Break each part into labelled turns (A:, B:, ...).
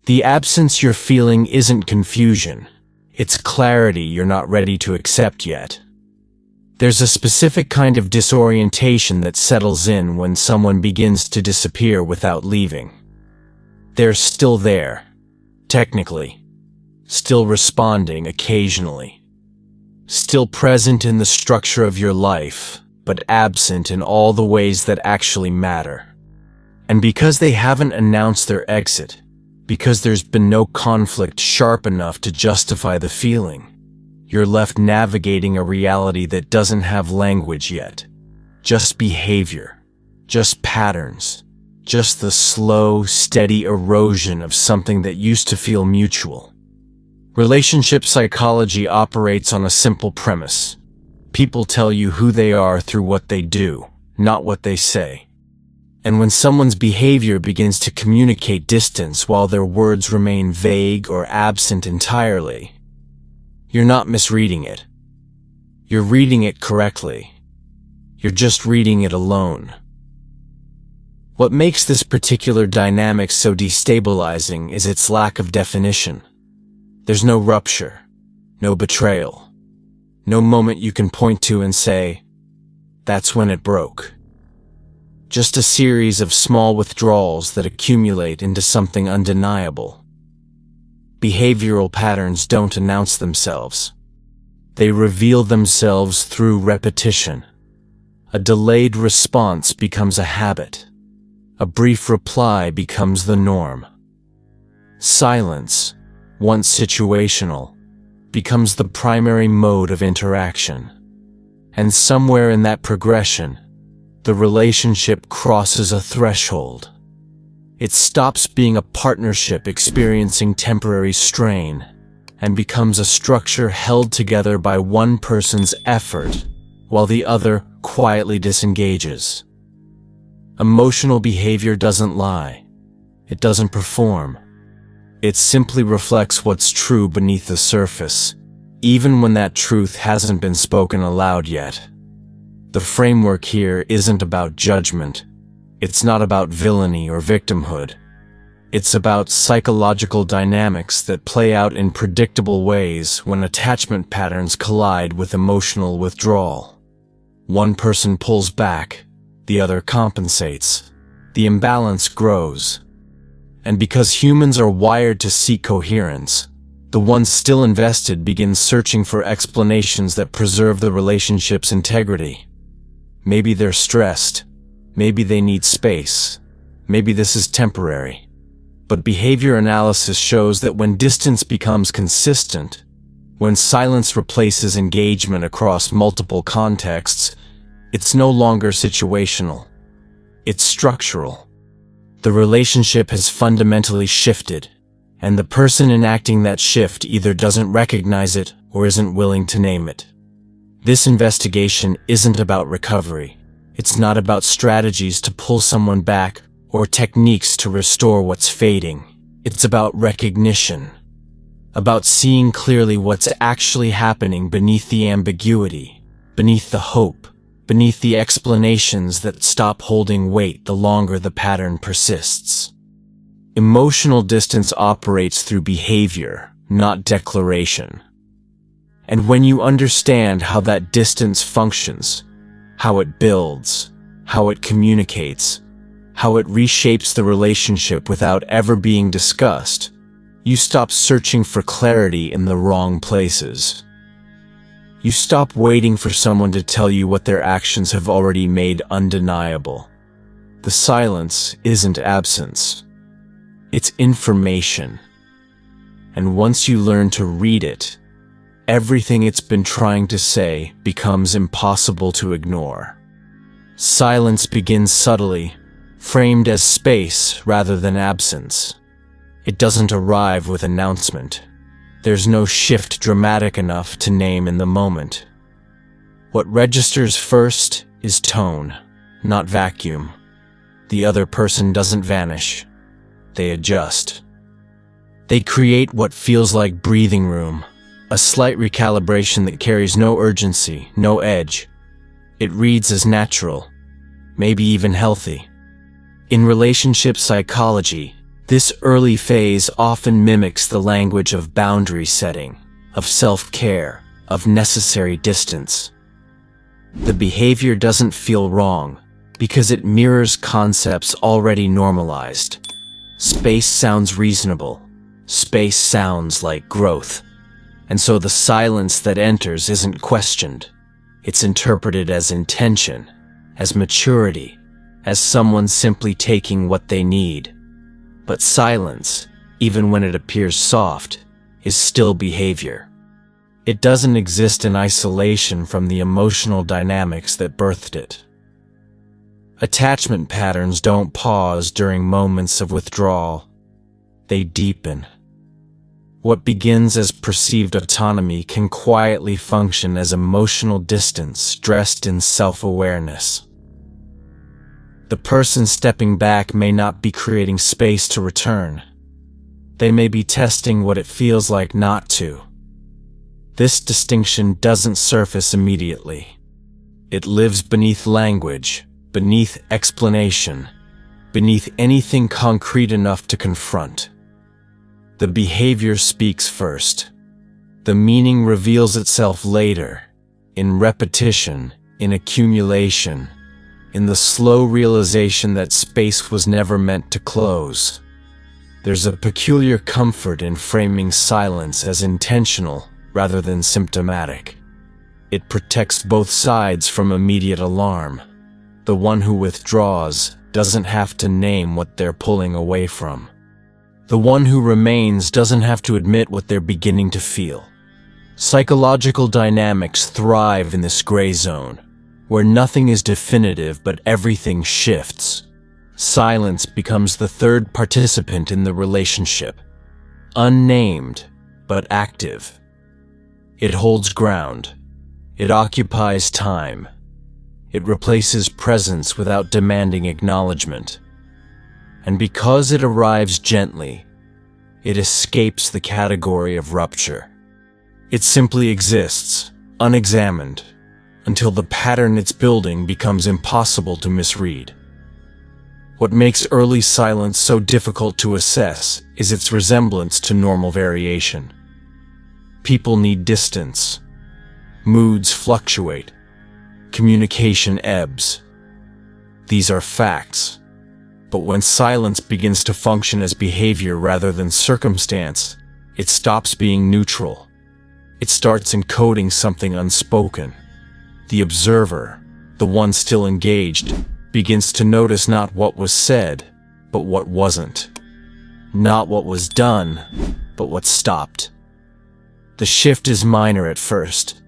A: The absence you're feeling isn't confusion. It's clarity you're not ready to accept yet. There's a specific kind of disorientation that settles in when someone begins to disappear without leaving. They're still there, technically, still responding occasionally, still present in the structure of your life, but absent in all the ways that actually matter. And because they haven't announced their exit, because there's been no conflict sharp enough to justify the feeling, you're left navigating a reality that doesn't have language yet. Just behavior, just patterns, just the slow, steady erosion of something that used to feel mutual. Relationship psychology operates on a simple premise. People tell you who they are through what they do, not what they say. And when someone's behavior begins to communicate distance while their words remain vague or absent entirely, you're not misreading it. You're reading it correctly. You're just reading it alone. What makes this particular dynamic so destabilizing is its lack of definition. There's no rupture, no betrayal, no moment you can point to and say, "That's when it broke." Just a series of small withdrawals that accumulate into something undeniable. Behavioral patterns don't announce themselves. They reveal themselves through repetition. A delayed response becomes a habit. A brief reply becomes the norm. Silence, once situational, becomes the primary mode of interaction. And somewhere in that progression, the relationship crosses a threshold. It stops being a partnership experiencing temporary strain and becomes a structure held together by one person's effort while the other quietly disengages. Emotional behavior doesn't lie. It doesn't perform. It simply reflects what's true beneath the surface, even when that truth hasn't been spoken aloud yet. The framework here isn't about judgment. It's not about villainy or victimhood. It's about psychological dynamics that play out in predictable ways when attachment patterns collide with emotional withdrawal. One person pulls back, the other compensates. The imbalance grows. And because humans are wired to seek coherence, the one still invested begins searching for explanations that preserve the relationship's integrity. Maybe they're stressed. Maybe they need space. Maybe this is temporary. But behavior analysis shows that when distance becomes consistent, when silence replaces engagement across multiple contexts, it's no longer situational. It's structural. The relationship has fundamentally shifted, and the person enacting that shift either doesn't recognize it or isn't willing to name it. This investigation isn't about recovery. It's not about strategies to pull someone back or techniques to restore what's fading. It's about recognition, about seeing clearly what's actually happening beneath the ambiguity, beneath the hope, beneath the explanations that stop holding weight the longer the pattern persists. Emotional distance operates through behavior, not declaration. And when you understand how that distance functions, how it builds, how it communicates, how it reshapes the relationship without ever being discussed, you stop searching for clarity in the wrong places. You stop waiting for someone to tell you what their actions have already made undeniable. The silence isn't absence. It's information. And once you learn to read it, everything it's been trying to say becomes impossible to ignore. Silence begins subtly, framed as space rather than absence. It doesn't arrive with announcement. There's no shift dramatic enough to name in the moment. What registers first is tone, not vacuum. The other person doesn't vanish. They adjust. They create what feels like breathing room, a slight recalibration that carries no urgency, no edge. It reads as natural, maybe even healthy. In relationship psychology, This early phase often mimics the language of boundary setting, of self-care, of necessary distance. The behavior doesn't feel wrong because it mirrors concepts already normalized. Space sounds reasonable. Space sounds like growth. And so the silence that enters isn't questioned. It's interpreted as intention, as maturity, as someone simply taking what they need. But silence, even when it appears soft, is still behavior. It doesn't exist in isolation from the emotional dynamics that birthed it. Attachment patterns don't pause during moments of withdrawal. They deepen. What begins as perceived autonomy can quietly function as emotional distance dressed in self-awareness. The person stepping back may not be creating space to return. They may be testing what it feels like not to. This distinction doesn't surface immediately. It lives beneath language, beneath explanation, beneath anything concrete enough to confront. The behavior speaks first. The meaning reveals itself later, in repetition, in accumulation, in the slow realization that space was never meant to close. There's a peculiar comfort in framing silence as intentional rather than symptomatic. It protects both sides from immediate alarm. The one who withdraws doesn't have to name what they're pulling away from. The one who remains doesn't have to admit what they're beginning to feel. Psychological dynamics thrive in this gray zone, where nothing is definitive but everything shifts. Silence becomes the third participant in the relationship, unnamed but active. It holds ground. It occupies time. It replaces presence without demanding acknowledgement. And because it arrives gently, it escapes the category of rupture. It simply exists, unexamined, until the pattern it's building becomes impossible to misread. What makes early silence so difficult to assess is its resemblance to normal variation. People need distance. Moods fluctuate. Communication ebbs. These are facts. But when silence begins to function as behavior rather than circumstance, it stops being neutral. It starts encoding something unspoken. The observer, the one still engaged, begins to notice not what was said, but what wasn't. Not what was done, but what stopped. The shift is minor at first.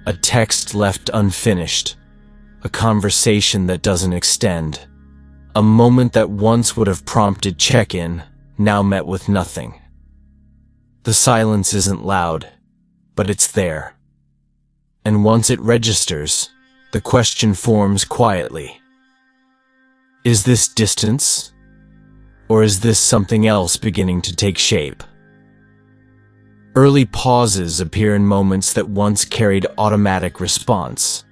A: A text left unfinished. A conversation that doesn't extend. A moment that once would have prompted check-in, now met with nothing. The silence isn't loud, but it's there. And once it registers, the question forms quietly. Is this distance? Or is this something else beginning to take shape? Early pauses appear in moments that once carried automatic response.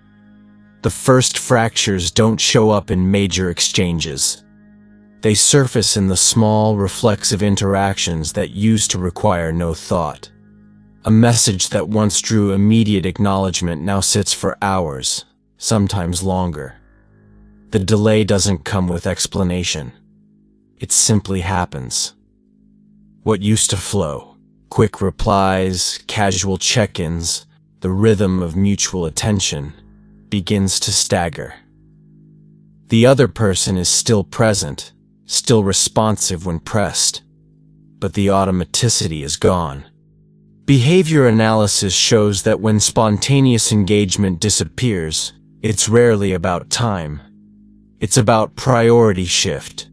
A: The first fractures don't show up in major exchanges. They surface in the small, reflexive interactions that used to require no thought. A message that once drew immediate acknowledgement now sits for hours, sometimes longer. The delay doesn't come with explanation. It simply happens. What used to flow, quick replies, casual check-ins, the rhythm of mutual attention, begins to stagger. The other person is still present, still responsive when pressed, but the automaticity is gone. Behavior analysis shows that when spontaneous engagement disappears, it's rarely about time. It's about priority shift.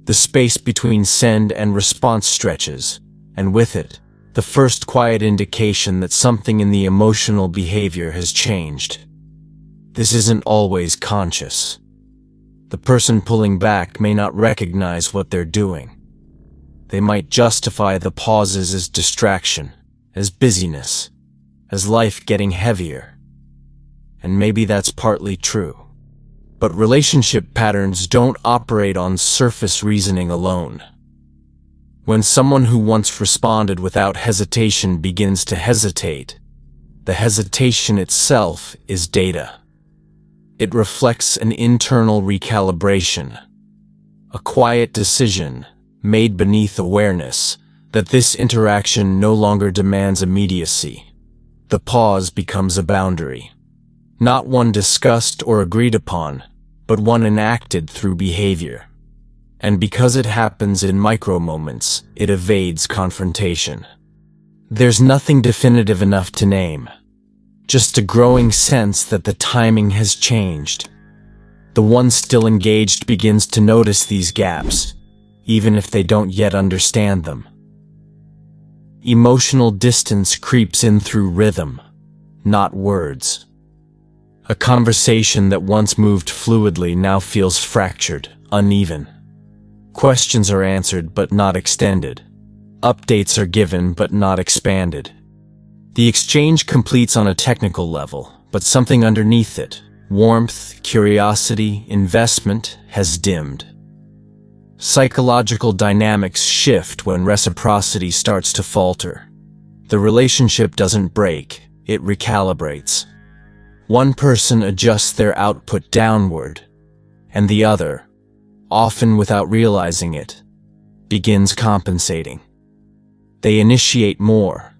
A: The space between send and response stretches, and with it, the first quiet indication that something in the emotional behavior has changed. This isn't always conscious. The person pulling back may not recognize what they're doing. They might justify the pauses as distraction, as busyness, as life getting heavier. And maybe that's partly true. But relationship patterns don't operate on surface reasoning alone. When someone who once responded without hesitation begins to hesitate, the hesitation itself is data. It reflects an internal recalibration, a quiet decision made beneath awareness that this interaction no longer demands immediacy. The pause becomes a boundary, not one discussed or agreed upon, but one enacted through behavior. And because it happens in micro-moments, it evades confrontation. There's nothing definitive enough to name, just a growing sense that the timing has changed. The one still engaged begins to notice these gaps, even if they don't yet understand them. Emotional distance creeps in through rhythm, not words. A conversation that once moved fluidly now feels fractured, uneven. Questions are answered but not extended. Updates are given but not expanded. The exchange completes on a technical level, but something underneath it, warmth, curiosity, investment, has dimmed. Psychological dynamics shift when reciprocity starts to falter. The relationship doesn't break, it recalibrates. One person adjusts their output downward, and the other, often without realizing it, begins compensating. They initiate more.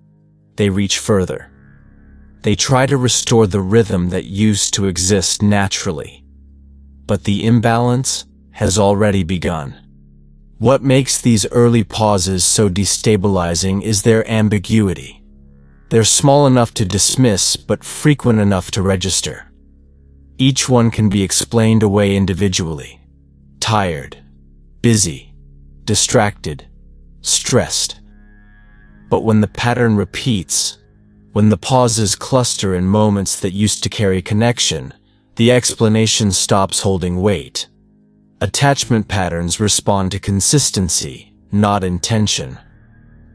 A: They reach further. They try to restore the rhythm that used to exist naturally. But the imbalance has already begun. What makes these early pauses so destabilizing is their ambiguity. They're small enough to dismiss, but frequent enough to register. Each one can be explained away individually. Tired, busy, distracted, stressed. But when the pattern repeats, when the pauses cluster in moments that used to carry connection, the explanation stops holding weight. Attachment patterns respond to consistency, not intention.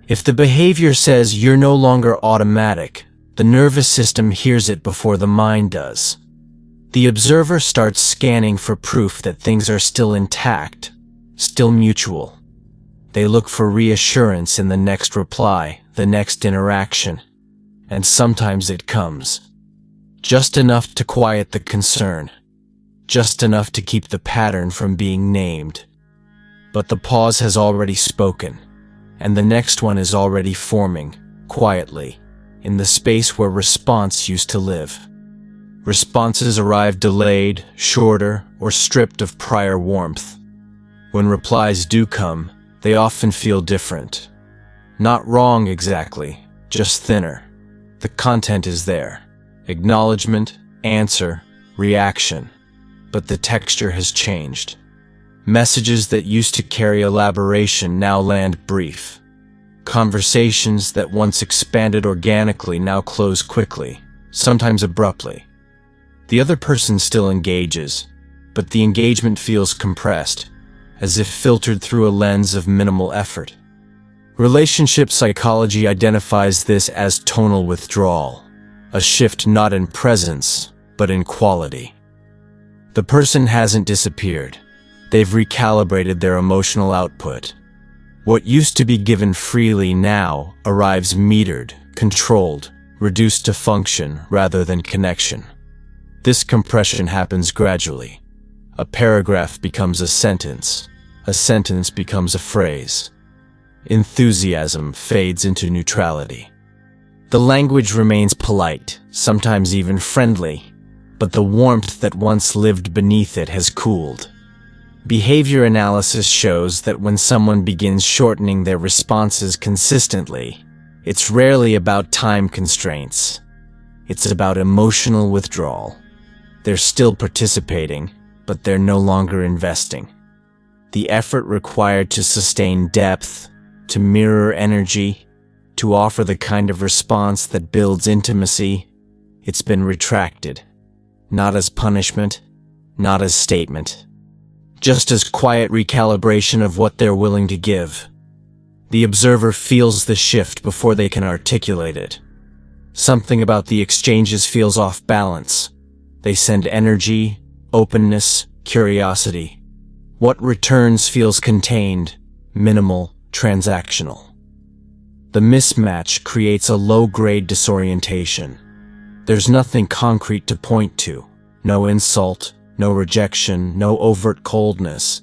A: If the behavior says you're no longer automatic, the nervous system hears it before the mind does. The observer starts scanning for proof that things are still intact, still mutual. They look for reassurance in the next reply, the next interaction. And sometimes it comes. Just enough to quiet the concern. Just enough to keep the pattern from being named. But the pause has already spoken, and the next one is already forming, quietly, in the space where response used to live. Responses arrive delayed, shorter, or stripped of prior warmth. When replies do come, they often feel different. Not wrong exactly, just thinner. The content is there. Acknowledgement, answer, reaction. But the texture has changed. Messages that used to carry elaboration now land brief. Conversations that once expanded organically now close quickly, sometimes abruptly. The other person still engages, but the engagement feels compressed, as if filtered through a lens of minimal effort. Relationship psychology identifies this as tonal withdrawal, a shift not in presence, but in quality. The person hasn't disappeared. They've recalibrated their emotional output. What used to be given freely now arrives metered, controlled, reduced to function rather than connection. This compression happens gradually. A paragraph becomes a sentence becomes a phrase. Enthusiasm fades into neutrality. The language remains polite, sometimes even friendly, but the warmth that once lived beneath it has cooled. Behavior analysis shows that when someone begins shortening their responses consistently, it's rarely about time constraints. It's about emotional withdrawal. They're still participating, but they're no longer investing. The effort required to sustain depth, to mirror energy, to offer the kind of response that builds intimacy, it's been retracted. Not as punishment, not as statement. Just as quiet recalibration of what they're willing to give. The observer feels the shift before they can articulate it. Something about the exchanges feels off balance. They send energy, openness, curiosity. What returns feels contained, minimal, transactional. The mismatch creates a low-grade disorientation. There's nothing concrete to point to, no insult, no rejection, no overt coldness.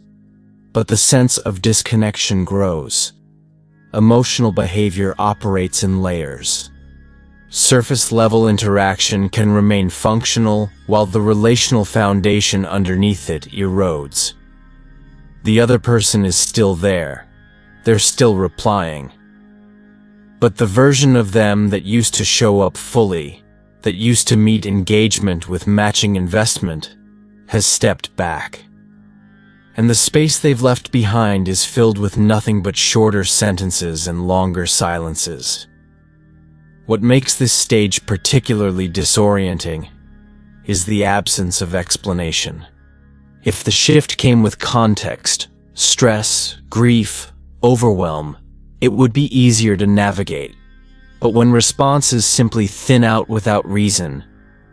A: But the sense of disconnection grows. Emotional behavior operates in layers. Surface-level interaction can remain functional, while the relational foundation underneath it erodes. The other person is still there. They're still replying. But the version of them that used to show up fully, that used to meet engagement with matching investment, has stepped back. And the space they've left behind is filled with nothing but shorter sentences and longer silences. What makes this stage particularly disorienting is the absence of explanation. If the shift came with context, stress, grief, overwhelm, it would be easier to navigate. But when responses simply thin out without reason,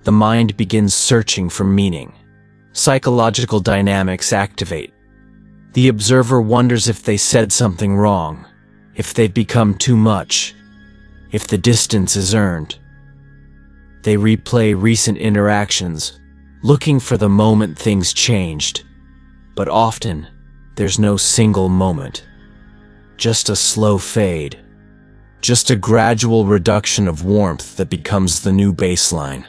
A: the mind begins searching for meaning. Psychological dynamics activate. The observer wonders if they said something wrong, if they've become too much, if the distance is earned. They replay recent interactions, looking for the moment things changed. But often, there's no single moment. Just a slow fade. Just a gradual reduction of warmth that becomes the new baseline.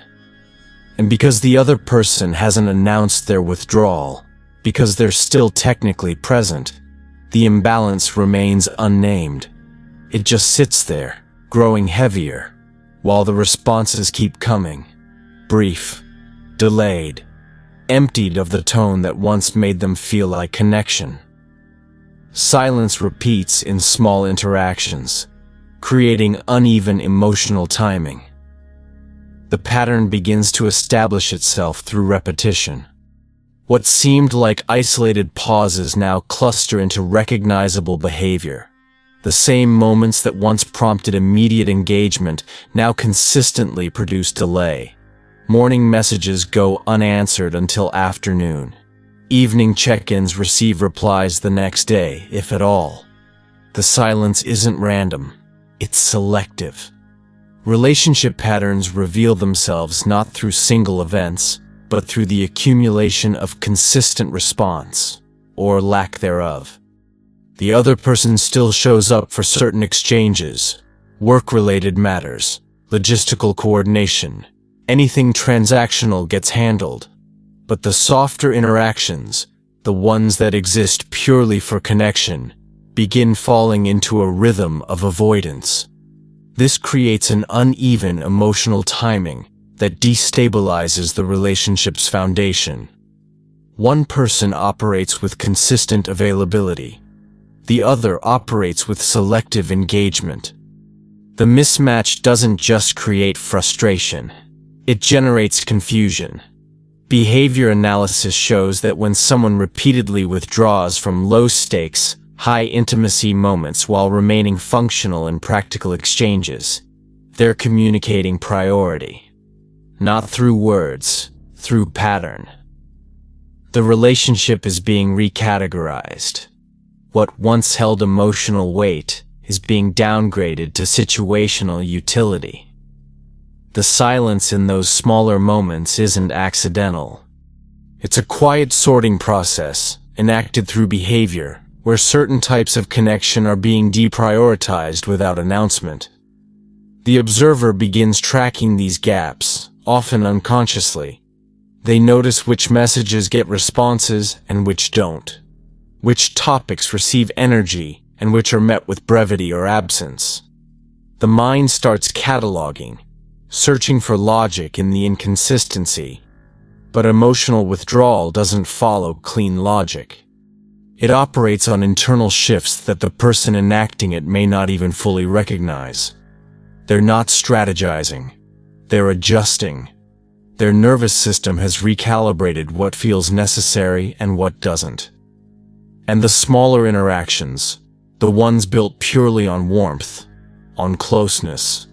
A: And because the other person hasn't announced their withdrawal, because they're still technically present, the imbalance remains unnamed. It just sits there, growing heavier, while the responses keep coming. Brief, delayed, emptied of the tone that once made them feel like connection. Silence repeats in small interactions, creating uneven emotional timing. The pattern begins to establish itself through repetition. What seemed like isolated pauses now cluster into recognizable behavior. The same moments that once prompted immediate engagement now consistently produce delay. Morning messages go unanswered until afternoon. Evening check-ins receive replies the next day, if at all. The silence isn't random, it's selective. Relationship patterns reveal themselves not through single events, but through the accumulation of consistent response, or lack thereof. The other person still shows up for certain exchanges, work-related matters, logistical coordination, anything transactional gets handled. But the softer interactions, the ones that exist purely for connection, begin falling into a rhythm of avoidance. This creates an uneven emotional timing that destabilizes the relationship's foundation. One person operates with consistent availability. The other operates with selective engagement. The mismatch doesn't just create frustration. It generates confusion. Behavior analysis shows that when someone repeatedly withdraws from low-stakes, high-intimacy moments while remaining functional in practical exchanges, they're communicating priority. Not through words, through pattern. The relationship is being recategorized. What once held emotional weight is being downgraded to situational utility. The silence in those smaller moments isn't accidental. It's a quiet sorting process, enacted through behavior, where certain types of connection are being deprioritized without announcement. The observer begins tracking these gaps, often unconsciously. They notice which messages get responses and which don't, which topics receive energy and which are met with brevity or absence. The mind starts cataloging, searching for logic in the inconsistency. But emotional withdrawal doesn't follow clean logic. It operates on internal shifts that the person enacting it may not even fully recognize. They're not strategizing. They're adjusting. Their nervous system has recalibrated what feels necessary and what doesn't. And the smaller interactions, the ones built purely on warmth, on closeness,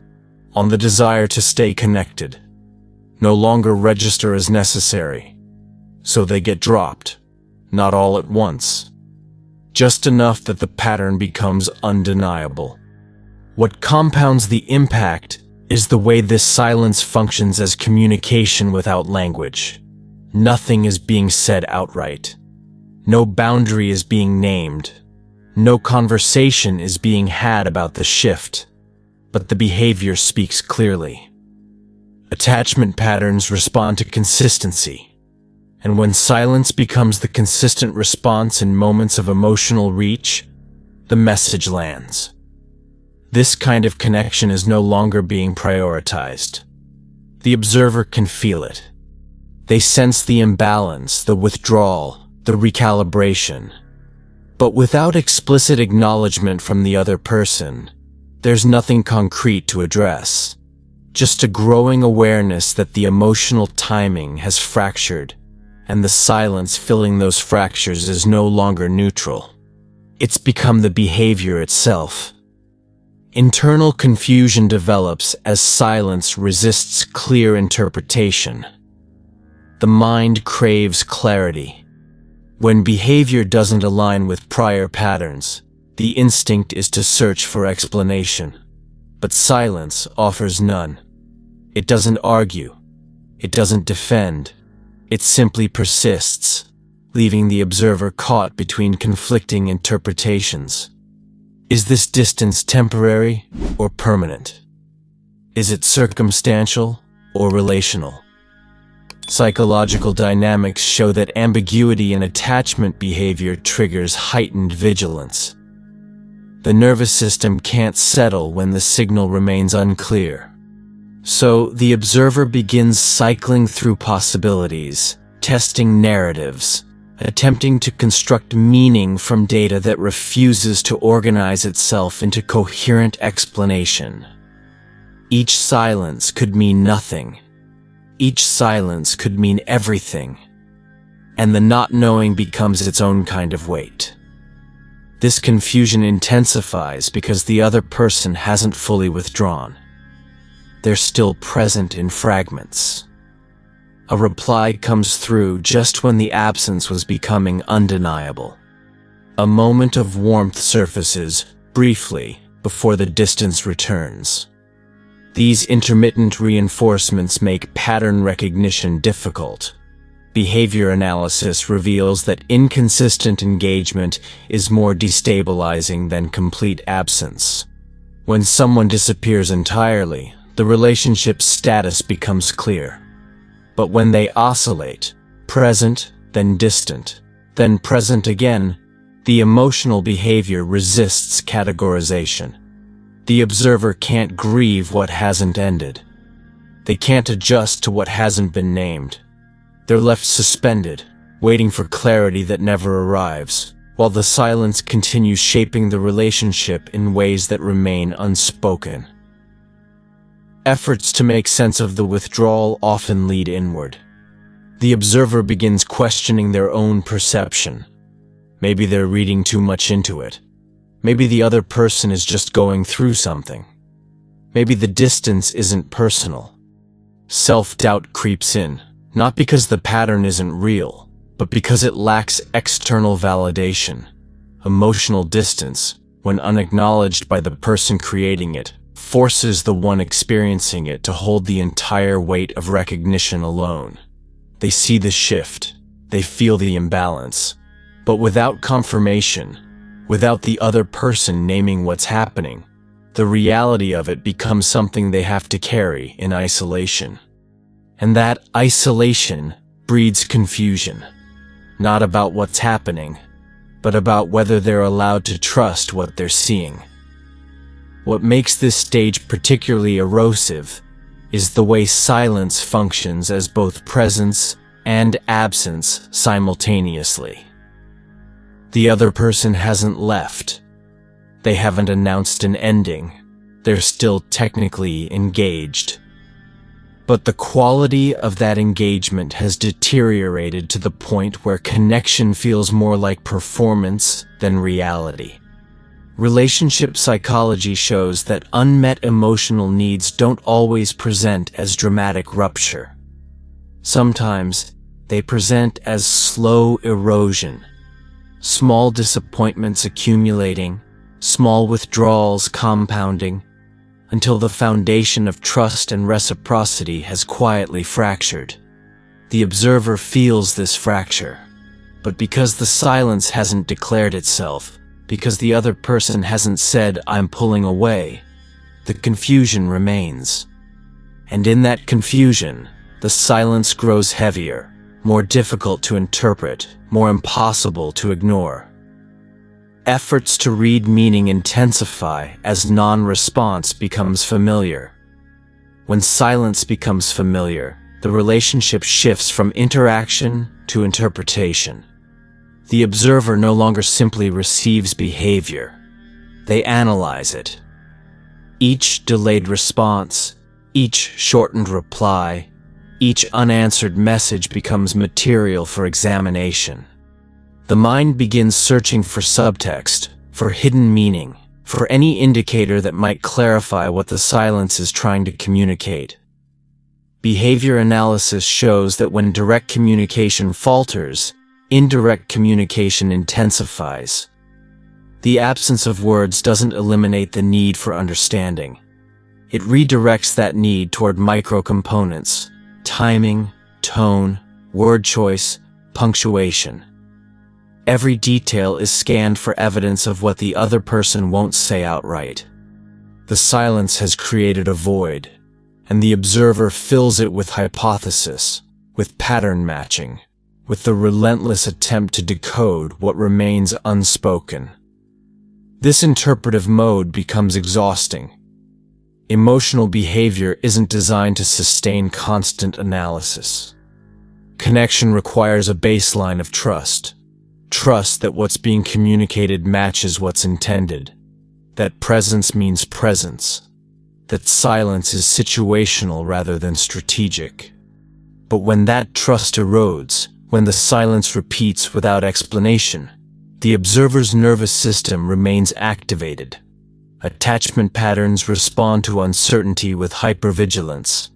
A: on the desire to stay connected, no longer register as necessary. So they get dropped, not all at once, just enough that the pattern becomes undeniable. What compounds the impact is the way this silence functions as communication without language. Nothing is being said outright. No boundary is being named. No conversation is being had about the shift, but the behavior speaks clearly. Attachment patterns respond to consistency, and when silence becomes the consistent response in moments of emotional reach, the message lands. This kind of connection is no longer being prioritized. The observer can feel it. They sense the imbalance, the withdrawal, the recalibration. But without explicit acknowledgement from the other person, there's nothing concrete to address. Just a growing awareness that the emotional timing has fractured, and the silence filling those fractures is no longer neutral. It's become the behavior itself. Internal confusion develops as silence resists clear interpretation. The mind craves clarity. When behavior doesn't align with prior patterns, the instinct is to search for explanation. But silence offers none. It doesn't argue. It doesn't defend. It simply persists, leaving the observer caught between conflicting interpretations. Is this distance temporary or permanent? Is it circumstantial or relational? Psychological dynamics show that ambiguity in attachment behavior triggers heightened vigilance. The nervous system can't settle when the signal remains unclear. So the observer begins cycling through possibilities, testing narratives, attempting to construct meaning from data that refuses to organize itself into coherent explanation. Each silence could mean nothing. Each silence could mean everything. And the not knowing becomes its own kind of weight. This confusion intensifies because the other person hasn't fully withdrawn. They're still present in fragments. A reply comes through just when the absence was becoming undeniable. A moment of warmth surfaces, briefly, before the distance returns. These intermittent reinforcements make pattern recognition difficult. Behavior analysis reveals that inconsistent engagement is more destabilizing than complete absence. When someone disappears entirely, the relationship's status becomes clear. But when they oscillate, present, then distant, then present again, the emotional behavior resists categorization. The observer can't grieve what hasn't ended. They can't adjust to what hasn't been named. They're left suspended, waiting for clarity that never arrives, while the silence continues shaping the relationship in ways that remain unspoken. Efforts to make sense of the withdrawal often lead inward. The observer begins questioning their own perception. Maybe they're reading too much into it. Maybe the other person is just going through something. Maybe the distance isn't personal. Self-doubt creeps in, not because the pattern isn't real, but because it lacks external validation. Emotional distance, when unacknowledged by the person creating it, forces the one experiencing it to hold the entire weight of recognition alone. They see the shift, they feel the imbalance, but without confirmation, without the other person naming what's happening, the reality of it becomes something they have to carry in isolation. And that isolation breeds confusion, not about what's happening, but about whether they're allowed to trust what they're seeing. What makes this stage particularly erosive is the way silence functions as both presence and absence simultaneously. The other person hasn't left. They haven't announced an ending. They're still technically engaged. But the quality of that engagement has deteriorated to the point where connection feels more like performance than reality. Relationship psychology shows that unmet emotional needs don't always present as dramatic rupture. Sometimes they present as slow erosion, small disappointments accumulating, small withdrawals compounding, until the foundation of trust and reciprocity has quietly fractured. The observer feels this fracture, but because the silence hasn't declared itself, because the other person hasn't said, "I'm pulling away," the confusion remains. And in that confusion, the silence grows heavier, more difficult to interpret, more impossible to ignore. Efforts to read meaning intensify as non-response becomes familiar. When silence becomes familiar, the relationship shifts from interaction to interpretation. The observer no longer simply receives behavior. They analyze it. Each delayed response, each shortened reply, each unanswered message becomes material for examination. The mind begins searching for subtext, for hidden meaning, for any indicator that might clarify what the silence is trying to communicate. Behavior analysis shows that when direct communication falters, indirect communication intensifies. The absence of words doesn't eliminate the need for understanding. It redirects that need toward micro-components: timing, tone, word choice, punctuation. Every detail is scanned for evidence of what the other person won't say outright. The silence has created a void, and the observer fills it with hypothesis, with pattern matching, with the relentless attempt to decode what remains unspoken. This interpretive mode becomes exhausting. Emotional behavior isn't designed to sustain constant analysis. Connection requires a baseline of trust. Trust that what's being communicated matches what's intended. That presence means presence. That silence is situational rather than strategic. But when that trust erodes, when the silence repeats without explanation, the observer's nervous system remains activated. Attachment patterns respond to uncertainty with hypervigilance.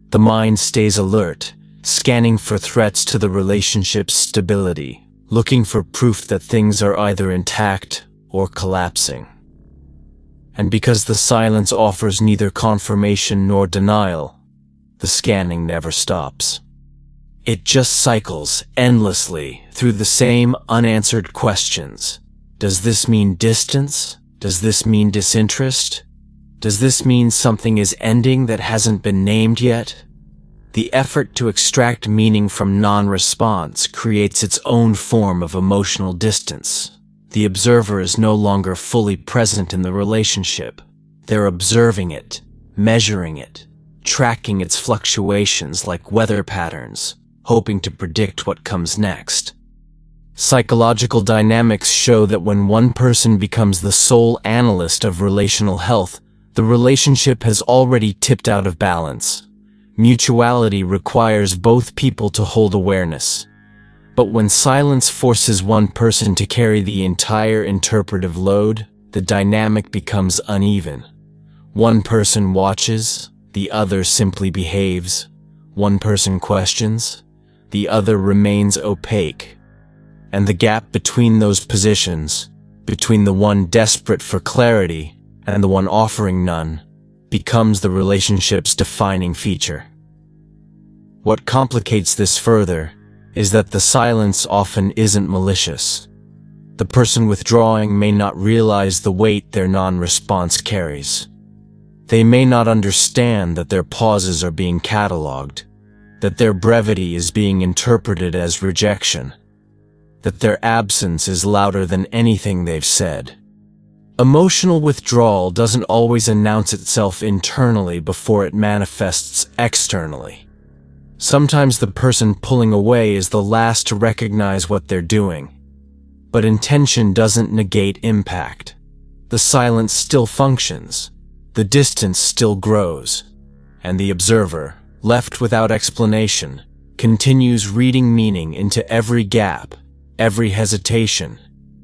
A: The mind stays alert, scanning for threats to the relationship's stability, looking for proof that things are either intact or collapsing. And because the silence offers neither confirmation nor denial, the scanning never stops. It just cycles endlessly through the same unanswered questions. Does this mean distance? Does this mean disinterest? Does this mean something is ending that hasn't been named yet? The effort to extract meaning from non-response creates its own form of emotional distance. The observer is no longer fully present in the relationship. They're observing it, measuring it, tracking its fluctuations like weather patterns, hoping to predict what comes next. Psychological dynamics show that when one person becomes the sole analyst of relational health, the relationship has already tipped out of balance. Mutuality requires both people to hold awareness. But when silence forces one person to carry the entire interpretive load, the dynamic becomes uneven. One person watches, the other simply behaves. One person questions, the other remains opaque. And the gap between those positions, between the one desperate for clarity and the one offering none, becomes the relationship's defining feature. What complicates this further is that the silence often isn't malicious. The person withdrawing may not realize the weight their non-response carries. They may not understand that their pauses are being cataloged, that their brevity is being interpreted as rejection, that their absence is louder than anything they've said. Emotional withdrawal doesn't always announce itself internally before it manifests externally. Sometimes the person pulling away is the last to recognize what they're doing. But intention doesn't negate impact. The silence still functions, the distance still grows, and the observer, left without explanation, continues reading meaning into every gap, every hesitation,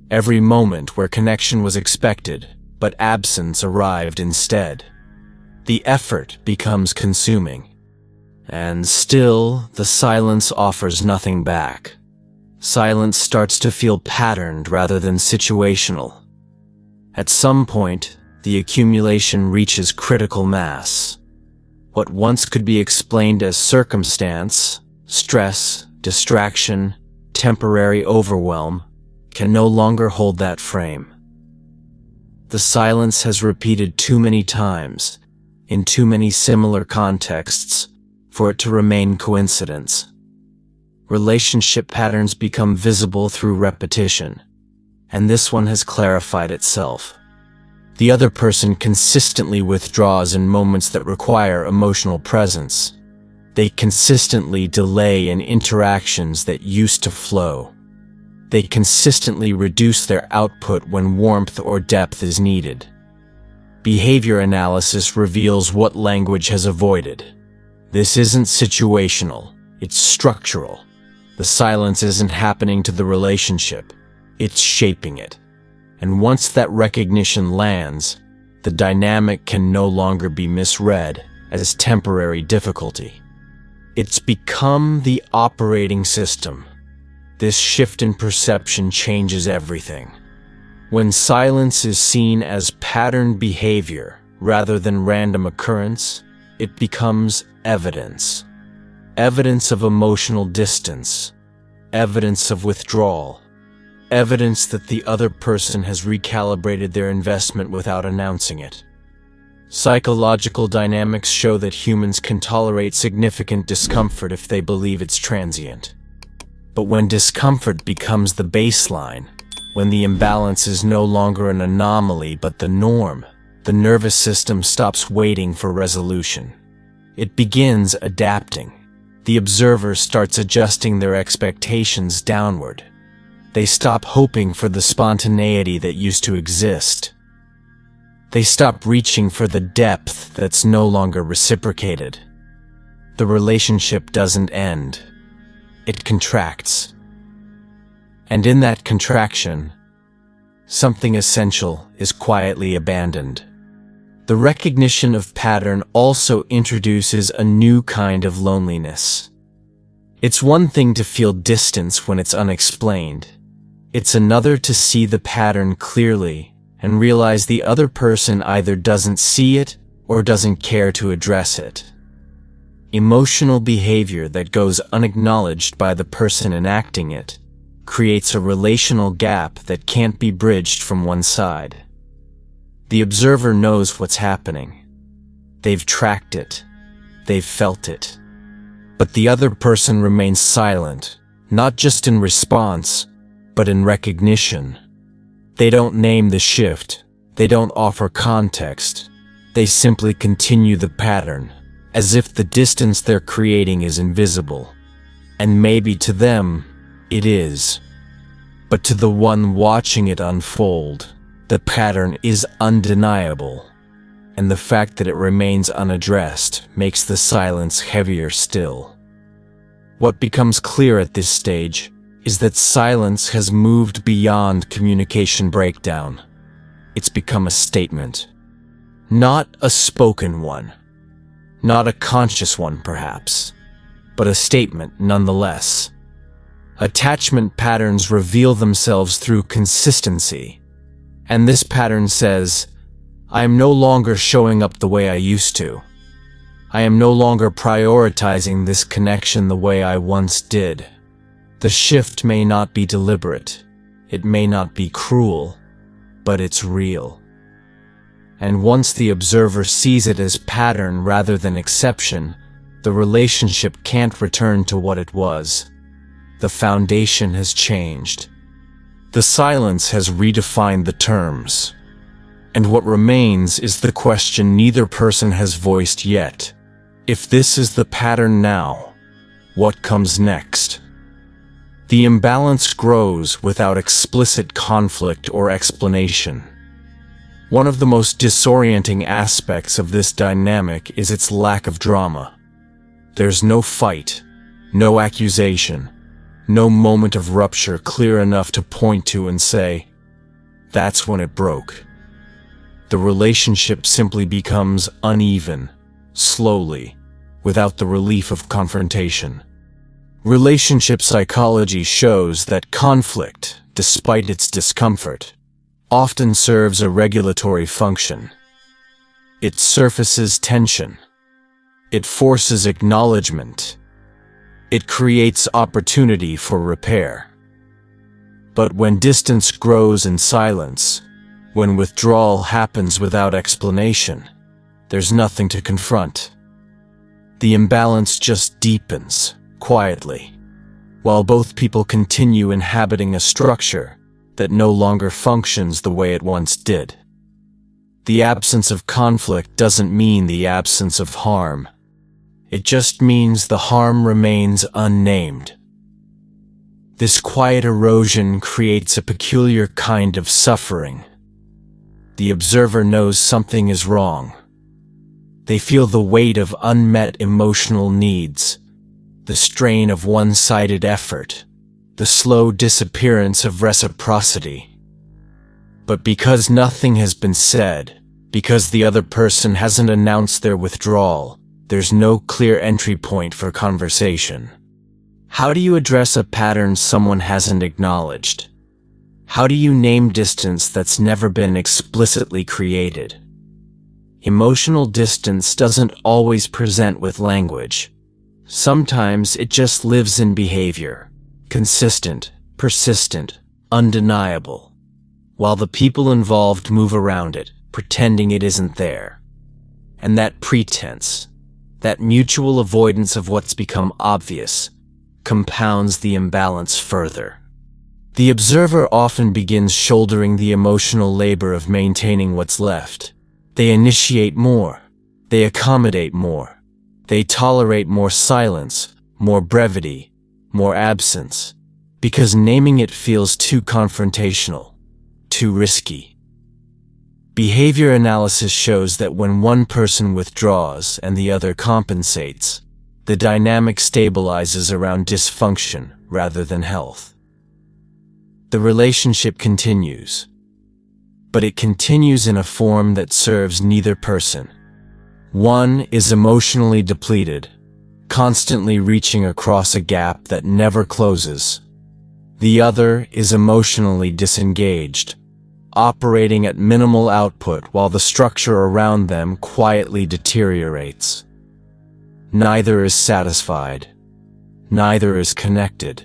A: every moment where connection was expected, but absence arrived instead. The effort becomes consuming. And still, the silence offers nothing back. Silence starts to feel patterned rather than situational. At some point, the accumulation reaches critical mass. What once could be explained as circumstance, stress, distraction, temporary overwhelm, can no longer hold that frame. The silence has repeated too many times, in too many similar contexts, for it to remain coincidence. Relationship patterns become visible through repetition, and this one has clarified itself. The other person consistently withdraws in moments that require emotional presence. They consistently delay in interactions that used to flow. They consistently reduce their output when warmth or depth is needed. Behavior analysis reveals what language has avoided. This isn't situational, it's structural. The silence isn't happening to the relationship, it's shaping it. And once that recognition lands, the dynamic can no longer be misread as temporary difficulty. It's become the operating system. This shift in perception changes everything. When silence is seen as patterned behavior rather than random occurrence, it becomes evidence. Evidence of emotional distance, evidence of withdrawal, evidence that the other person has recalibrated their investment without announcing it. Psychological dynamics show that humans can tolerate significant discomfort if they believe it's transient. But when discomfort becomes the baseline, when the imbalance is no longer an anomaly but the norm, the nervous system stops waiting for resolution. It begins adapting. The observer starts adjusting their expectations downward. They stop hoping for the spontaneity that used to exist. They stop reaching for the depth that's no longer reciprocated. The relationship doesn't end. It contracts. And in that contraction, something essential is quietly abandoned. The recognition of pattern also introduces a new kind of loneliness. It's one thing to feel distance when it's unexplained. It's another to see the pattern clearly and realize the other person either doesn't see it or doesn't care to address it. Emotional behavior that goes unacknowledged by the person enacting it creates a relational gap that can't be bridged from one side. The observer knows what's happening. They've tracked it. They've felt it. But the other person remains silent, not just in response, but in recognition. They don't name the shift. They don't offer context. They simply continue the pattern, as if the distance they're creating is invisible. And maybe to them, it is. But to the one watching it unfold, the pattern is undeniable. And the fact that it remains unaddressed makes the silence heavier still. What becomes clear at this stage is that silence has moved beyond communication breakdown. It's become a statement. Not a spoken one. Not a conscious one, perhaps, but a statement nonetheless. Attachment patterns reveal themselves through consistency, and this pattern says, I am no longer showing up the way I used to. I am no longer prioritizing this connection the way I once did. The shift may not be deliberate, it may not be cruel, but it's real. And once the observer sees it as pattern rather than exception, the relationship can't return to what it was. The foundation has changed. The silence has redefined the terms. And what remains is the question neither person has voiced yet. If this is the pattern now, what comes next? The imbalance grows without explicit conflict or explanation. One of the most disorienting aspects of this dynamic is its lack of drama. There's no fight, no accusation, no moment of rupture clear enough to point to and say, that's when it broke. The relationship simply becomes uneven, slowly, without the relief of confrontation. Relationship psychology shows that conflict, despite its discomfort, often serves a regulatory function. It surfaces tension. It forces acknowledgement. It creates opportunity for repair. But when distance grows in silence, when withdrawal happens without explanation, there's nothing to confront. The imbalance just deepens, quietly, while both people continue inhabiting a structure that no longer functions the way it once did. The absence of conflict doesn't mean the absence of harm. It just means the harm remains unnamed. This quiet erosion creates a peculiar kind of suffering. The observer knows something is wrong. They feel the weight of unmet emotional needs, the strain of one-sided effort, the slow disappearance of reciprocity. But because nothing has been said, because the other person hasn't announced their withdrawal, there's no clear entry point for conversation. How do you address a pattern someone hasn't acknowledged? How do you name distance that's never been explicitly created? Emotional distance doesn't always present with language. Sometimes it just lives in behavior, consistent, persistent, undeniable, while the people involved move around it, pretending it isn't there. And that pretense, that mutual avoidance of what's become obvious, compounds the imbalance further. The observer often begins shouldering the emotional labor of maintaining what's left. They initiate more. They accommodate more. They tolerate more silence, more brevity, more absence, because naming it feels too confrontational, too risky. Behavior analysis shows that when one person withdraws and the other compensates, the dynamic stabilizes around dysfunction rather than health. The relationship continues, but it continues in a form that serves neither person. One is emotionally depleted, constantly reaching across a gap that never closes. The other is emotionally disengaged, operating at minimal output while the structure around them quietly deteriorates. Neither is satisfied. Neither is connected.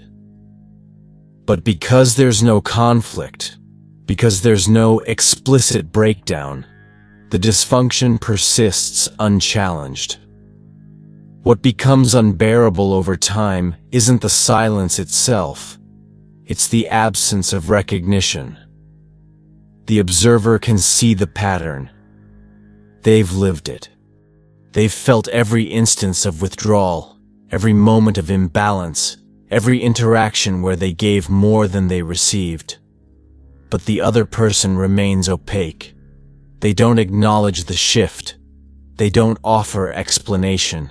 A: But because there's no conflict, because there's no explicit breakdown, the dysfunction persists unchallenged. What becomes unbearable over time isn't the silence itself, it's the absence of recognition. The observer can see the pattern. They've lived it. They've felt every instance of withdrawal, every moment of imbalance, every interaction where they gave more than they received. But the other person remains opaque. They don't acknowledge the shift. They don't offer explanation.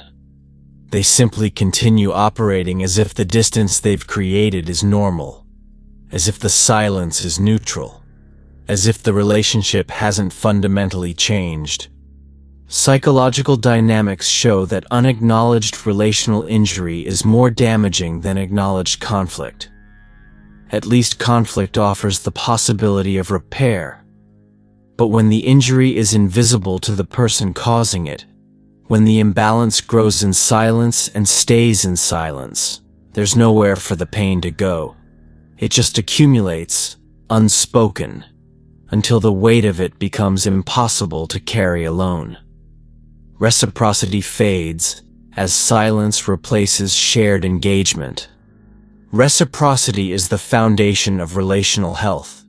A: They simply continue operating as if the distance they've created is normal, as if the silence is neutral, as if the relationship hasn't fundamentally changed. Psychological dynamics show that unacknowledged relational injury is more damaging than acknowledged conflict. At least conflict offers the possibility of repair. But when the injury is invisible to the person causing it, when the imbalance grows in silence and stays in silence, there's nowhere for the pain to go. It just accumulates, unspoken, until the weight of it becomes impossible to carry alone. Reciprocity fades as silence replaces shared engagement. Reciprocity is the foundation of relational health.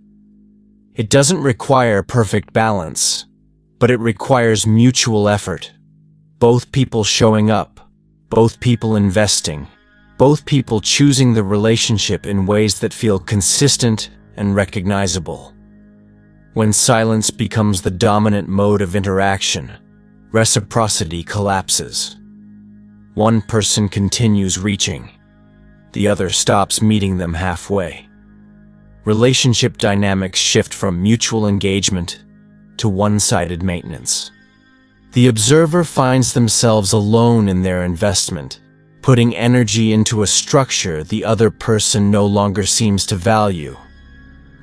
A: It doesn't require perfect balance, but it requires mutual effort. Both people showing up, both people investing, both people choosing the relationship in ways that feel consistent and recognizable. When silence becomes the dominant mode of interaction, reciprocity collapses. One person continues reaching. The other stops meeting them halfway. Relationship dynamics shift from mutual engagement to one-sided maintenance. The observer finds themselves alone in their investment, putting energy into a structure the other person no longer seems to value.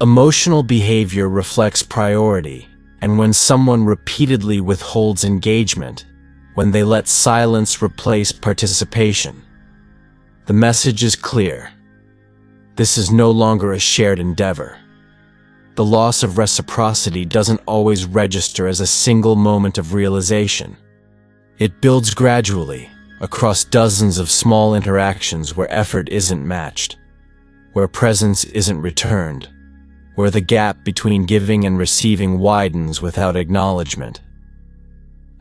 A: Emotional behavior reflects priority, and when someone repeatedly withholds engagement, when they let silence replace participation, the message is clear. This is no longer a shared endeavor. The loss of reciprocity doesn't always register as a single moment of realization. It builds gradually, across dozens of small interactions where effort isn't matched, where presence isn't returned, where the gap between giving and receiving widens without acknowledgement.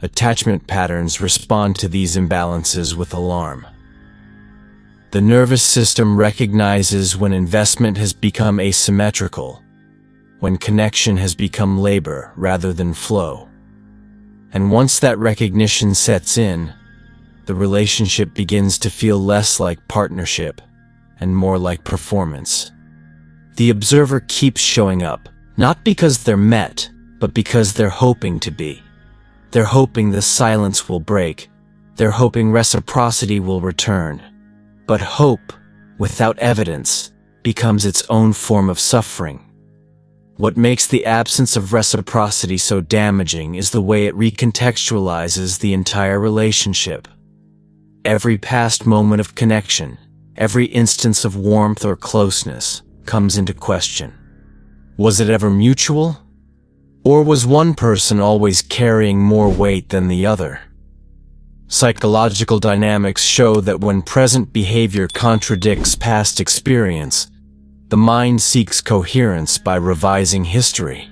A: Attachment patterns respond to these imbalances with alarm. The nervous system recognizes when investment has become asymmetrical, when connection has become labor rather than flow. And once that recognition sets in, the relationship begins to feel less like partnership and more like performance. The observer keeps showing up, not because they're met, but because they're hoping to be. They're hoping the silence will break. They're hoping reciprocity will return. But hope, without evidence, becomes its own form of suffering. What makes the absence of reciprocity so damaging is the way it recontextualizes the entire relationship. Every past moment of connection, every instance of warmth or closeness, comes into question. Was it ever mutual? Or was one person always carrying more weight than the other? Psychological dynamics show that when present behavior contradicts past experience, the mind seeks coherence by revising history.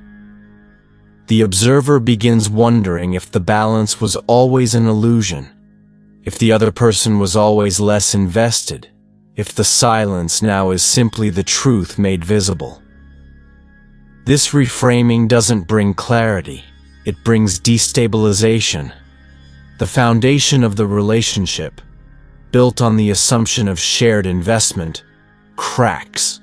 A: The observer begins wondering if the balance was always an illusion, if the other person was always less invested, if the silence now is simply the truth made visible. This reframing doesn't bring clarity, it brings destabilization. The foundation of the relationship, built on the assumption of shared investment, cracks.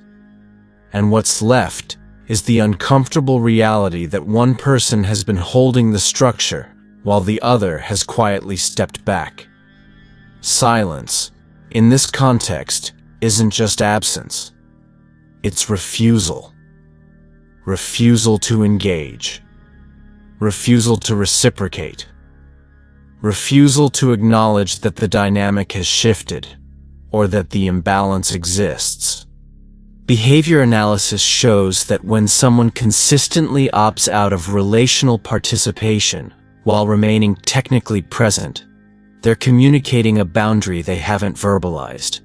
A: And what's left is the uncomfortable reality that one person has been holding the structure while the other has quietly stepped back. Silence, in this context, isn't just absence. It's refusal. Refusal to engage. Refusal to reciprocate. Refusal to acknowledge that the dynamic has shifted, or that the imbalance exists. Behavior analysis shows that when someone consistently opts out of relational participation while remaining technically present, they're communicating a boundary they haven't verbalized.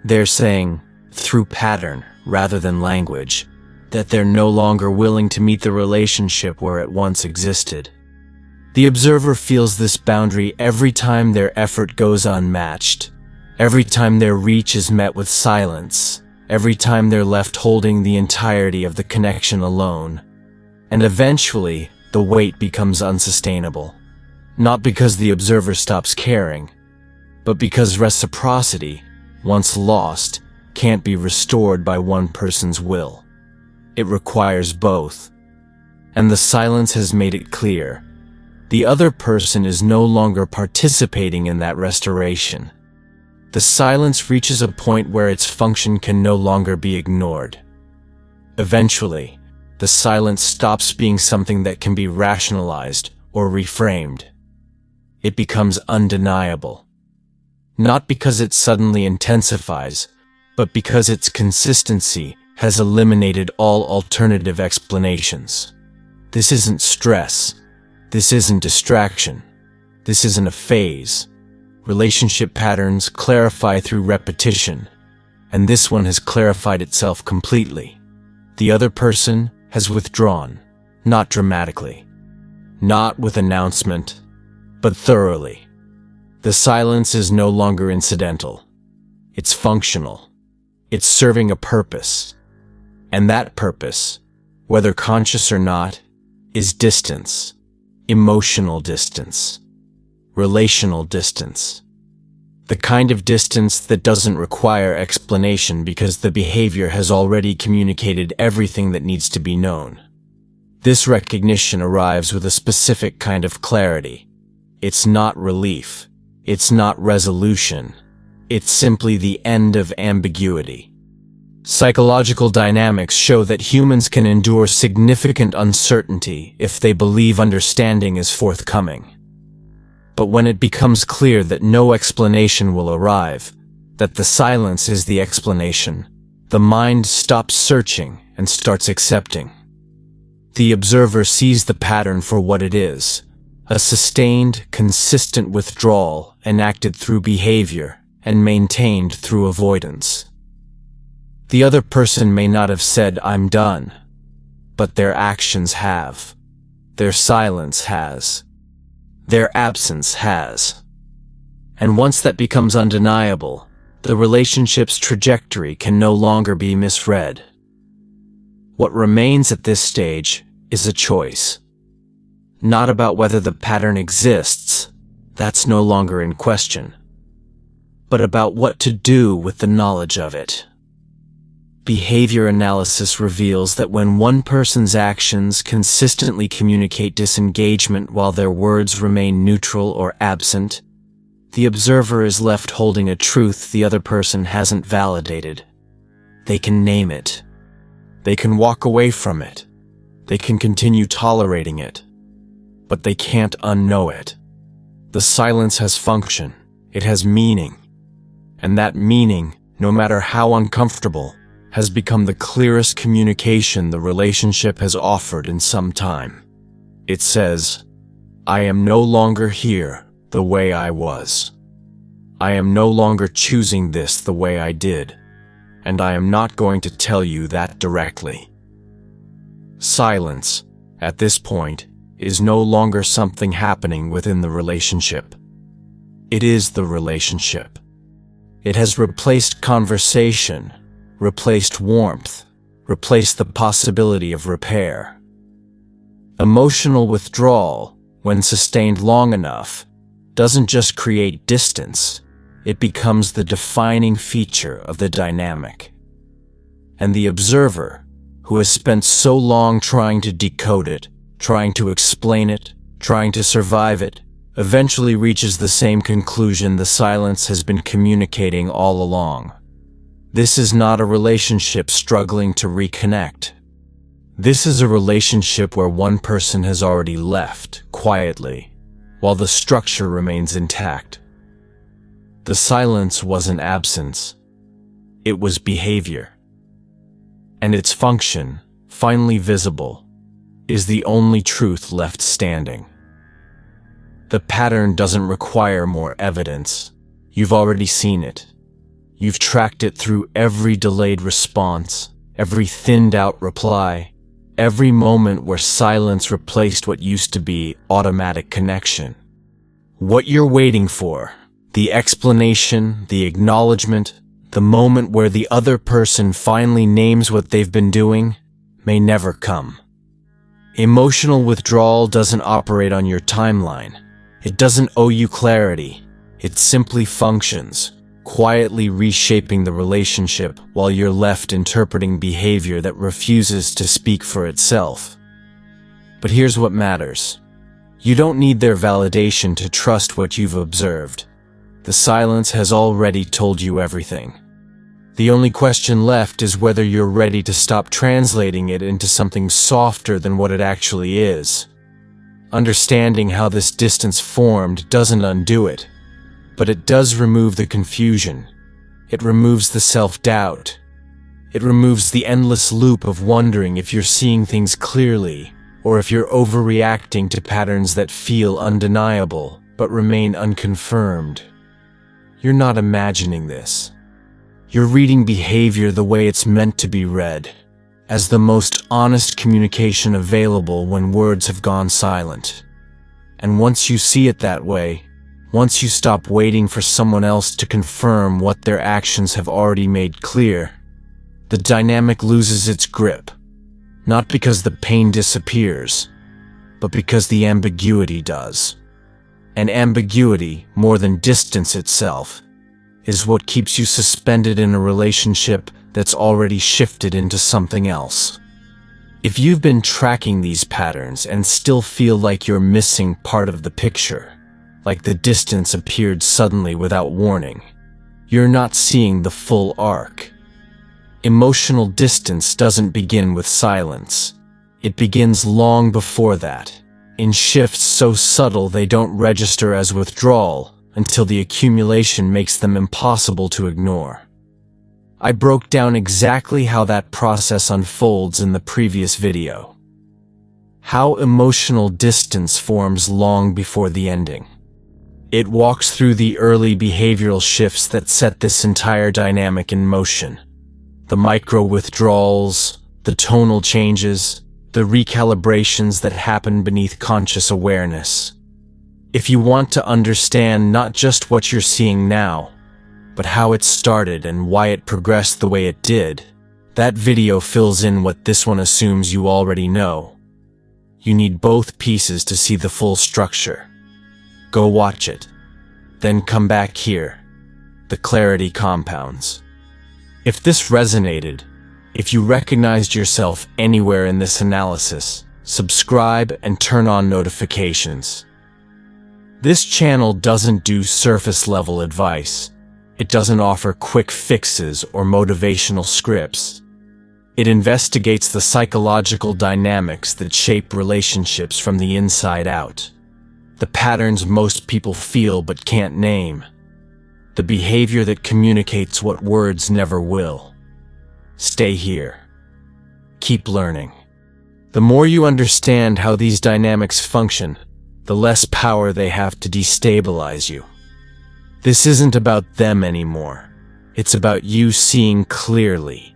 A: They're saying, through pattern rather than language, that they're no longer willing to meet the relationship where it once existed. The observer feels this boundary every time their effort goes unmatched, every time their reach is met with silence, every time they're left holding the entirety of the connection alone. And eventually, the weight becomes unsustainable. Not because the observer stops caring, but because reciprocity, once lost, can't be restored by one person's will. It requires both. And the silence has made it clear. The other person is no longer participating in that restoration. The silence reaches a point where its function can no longer be ignored. Eventually, the silence stops being something that can be rationalized or reframed. It becomes undeniable. Not because it suddenly intensifies, but because its consistency has eliminated all alternative explanations. This isn't stress. This isn't distraction. This isn't a phase. Relationship patterns clarify through repetition, and this one has clarified itself completely. The other person has withdrawn, not dramatically, not with announcement, but thoroughly. The silence is no longer incidental. It's functional. It's serving a purpose. And that purpose, whether conscious or not, is distance. Emotional distance. Relational distance. The kind of distance that doesn't require explanation because the behavior has already communicated everything that needs to be known. This recognition arrives with a specific kind of clarity. It's not relief. It's not resolution. It's simply the end of ambiguity. Psychological dynamics show that humans can endure significant uncertainty if they believe understanding is forthcoming. But when it becomes clear that no explanation will arrive, that the silence is the explanation, the mind stops searching and starts accepting. The observer sees the pattern for what it is, a sustained, consistent withdrawal enacted through behavior and maintained through avoidance. The other person may not have said, "I'm done," but their actions have. Their silence has. Their absence has. And once that becomes undeniable, the relationship's trajectory can no longer be misread. What remains at this stage is a choice. Not about whether the pattern exists, that's no longer in question, but about what to do with the knowledge of it. Behavior analysis reveals that when one person's actions consistently communicate disengagement while their words remain neutral or absent, the observer is left holding a truth the other person hasn't validated. They can name it. They can walk away from it. They can continue tolerating it. But they can't unknow it. The silence has function. It has meaning. And that meaning, no matter how uncomfortable, has become the clearest communication the relationship has offered in some time. It says, "I am no longer here the way I was. I am no longer choosing this the way I did, and I am not going to tell you that directly." Silence, at this point, is no longer something happening within the relationship. It is the relationship. It has replaced conversation, replaced warmth, replaced the possibility of repair. Emotional withdrawal, when sustained long enough, doesn't just create distance, it becomes the defining feature of the dynamic. And the observer, who has spent so long trying to decode it, trying to explain it, trying to survive it, eventually reaches the same conclusion the silence has been communicating all along. This is not a relationship struggling to reconnect. This is a relationship where one person has already left, quietly, while the structure remains intact. The silence wasn't absence. It was behavior. And its function, finally visible, is the only truth left standing. The pattern doesn't require more evidence. You've already seen it. You've tracked it through every delayed response, every thinned-out reply, every moment where silence replaced what used to be automatic connection. What you're waiting for, the explanation, the acknowledgement, the moment where the other person finally names what they've been doing, may never come. Emotional withdrawal doesn't operate on your timeline. It doesn't owe you clarity. It simply functions, quietly reshaping the relationship while you're left interpreting behavior that refuses to speak for itself. But here's what matters. You don't need their validation to trust what you've observed. The silence has already told you everything. The only question left is whether you're ready to stop translating it into something softer than what it actually is. Understanding how this distance formed doesn't undo it, but it does remove the confusion. It removes the self-doubt. It removes the endless loop of wondering if you're seeing things clearly, or if you're overreacting to patterns that feel undeniable, but remain unconfirmed. You're not imagining this. You're reading behavior the way it's meant to be read, as the most honest communication available when words have gone silent. And once you see it that way, once you stop waiting for someone else to confirm what their actions have already made clear, the dynamic loses its grip, not because the pain disappears, but because the ambiguity does. And ambiguity, more than distance itself, is what keeps you suspended in a relationship that's already shifted into something else. If you've been tracking these patterns and still feel like you're missing part of the picture, like the distance appeared suddenly without warning, you're not seeing the full arc. Emotional distance doesn't begin with silence. It begins long before that, in shifts so subtle they don't register as withdrawal until the accumulation makes them impossible to ignore. I broke down exactly how that process unfolds in the previous video. How emotional distance forms long before the ending. It walks through the early behavioral shifts that set this entire dynamic in motion. The micro-withdrawals, the tonal changes, the recalibrations that happen beneath conscious awareness. If you want to understand not just what you're seeing now, but how it started and why it progressed the way it did, that video fills in what this one assumes you already know. You need both pieces to see the full structure. Go watch it. Then come back here. The clarity compounds. If this resonated, if you recognized yourself anywhere in this analysis, subscribe and turn on notifications. This channel doesn't do surface-level advice. It doesn't offer quick fixes or motivational scripts. It investigates the psychological dynamics that shape relationships from the inside out. The patterns most people feel but can't name. The behavior that communicates what words never will. Stay here. Keep learning. The more you understand how these dynamics function, the less power they have to destabilize you. This isn't about them anymore. It's about you seeing clearly.